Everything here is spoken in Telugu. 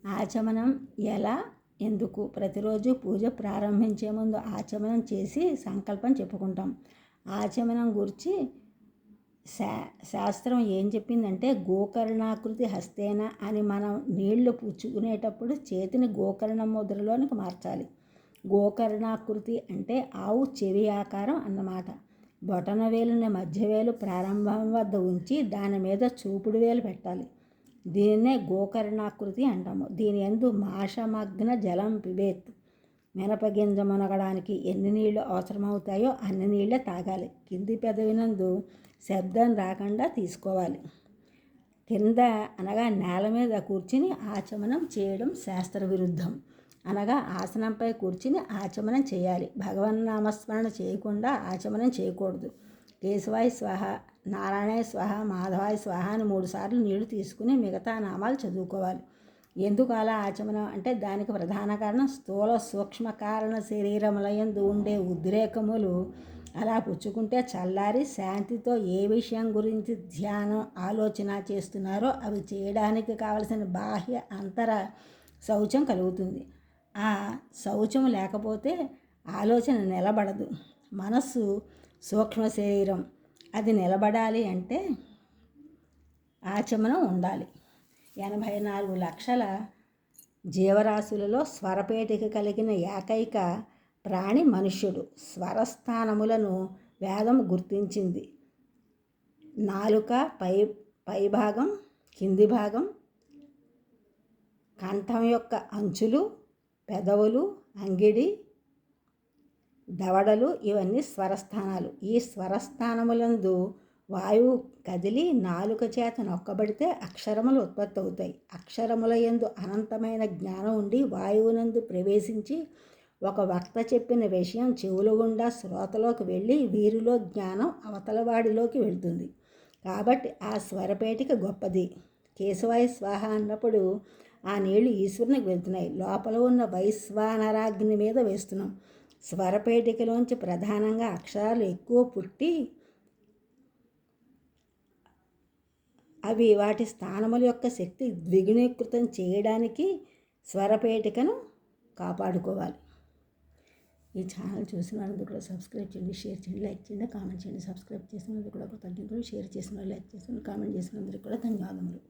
ఆచమనం ఎలా, ఎందుకు? ప్రతిరోజు పూజ ప్రారంభించే ముందు ఆచమనం చేసి సంకల్పం చెప్పుకుంటాం. ఆచమనం గురించి శాస్త్రం ఏం చెప్పిందంటే, గోకర్ణాకృతి హస్తేన అని మనం నీళ్లు పుచ్చుకునేటప్పుడు చేతిని గోకర్ణ ముద్రలోనికి మార్చాలి. గోకర్ణాకృతి అంటే ఆవు చెవి ఆకారం అన్నమాట. బొటన వేలుని మధ్యవేలు ప్రారంభం వద్ద ఉంచి దాని మీద చూపుడు వేలు పెట్టాలి. దీన్నే గోకర్ణాకృతి అంటాము. దీని యందు మాషమగ్న జలం పిబేత్. మినపగింజ మునగడానికి ఎన్ని నీళ్లు అవసరమవుతాయో అన్ని నీళ్ళే తాగాలి. కింది పెదవినందు శబ్దం రాకుండా తీసుకోవాలి. కింద అనగా నేల మీద కూర్చుని ఆచమనం చేయడం శాస్త్ర విరుద్ధం. అనగా ఆసనంపై కూర్చుని ఆచమనం చేయాలి. భగవన్నామస్మరణ చేయకుండా ఆచమనం చేయకూడదు. కేశవాయ స్వాహ, నారాయణాయ స్వాహ, మాధవాయ స్వాహ అని 3 సార్లు నీళ్లు తీసుకుని మిగతా నామాలు చదువుకోవాలి. ఎందుకు అలా ఆచమనం అంటే దానికి ప్రధాన కారణం స్థూల సూక్ష్మ కారణ శరీరములయందు ఉండే ఉద్రేకములు అలా పుచ్చుకుంటే చల్లారి శాంతితో ఏ విషయం గురించి ధ్యానం ఆలోచన చేస్తున్నారో అవి చేయడానికి కావలసిన బాహ్య అంతర శౌచం కలుగుతుంది. ఆ శౌచం లేకపోతే ఆలోచన నిలబడదు. మనస్సు సూక్ష్మ శరీరం, అది నిలబడాలి అంటే ఆచమనం ఉండాలి. 84 లక్షల జీవరాశులలో స్వరపేటిక కలిగిన ఏకైక ప్రాణి మనుష్యుడు. స్వరస్థానములను వేదం గుర్తించింది. నాలుక పైభాగం, కింది భాగం, కంఠం యొక్క అంచులు, పెదవులు, అంగిడి, దవడలు ఇవన్నీ స్వరస్థానాలు. ఈ స్వరస్థానములందు వాయువు కదిలి నాలుక చేత నొక్కబడితే అక్షరములు ఉత్పత్తి అవుతాయి. అక్షరముల యందు అనంతమైన జ్ఞానం ఉండి వాయువునందు ప్రవేశించి ఒక వక్త చెప్పిన విషయం చెవుల గుండా శ్రోతలోకి వెళ్ళి వీరిలో జ్ఞానం అవతలవాడిలోకి వెళ్తుంది. కాబట్టి ఆ స్వరపేటిక గొప్పది. కేశవాయ స్వాహ అన్నప్పుడు ఆ నీళ్లు ఈశ్వరునికి వెళ్తున్నాయి. లోపల ఉన్న వైశ్వానరాగ్ని మీద వేస్తున్నాం. స్వరపేటికలోంచి ప్రధానంగా అక్షరాలు ఎక్కువ పుట్టి అవి వాటి స్థానముల యొక్క శక్తి ద్విగుణీకృతం చేయడానికి స్వరపేటికను కాపాడుకోవాలి. ఈ ఛానల్ చూసిన వాళ్ళందరూ కూడా సబ్స్క్రైబ్ చేయండి, షేర్ చేయండి, లైక్ చేయండి, కామెంట్ చేయండి. సబ్స్క్రైబ్ చేసినందుకు కూడా కృతజ్ఞతలు, షేర్ చేసిన వాళ్ళు, లైక్ చేసిన కామెంట్ చేసినందుకు కూడా ధన్యవాదములు.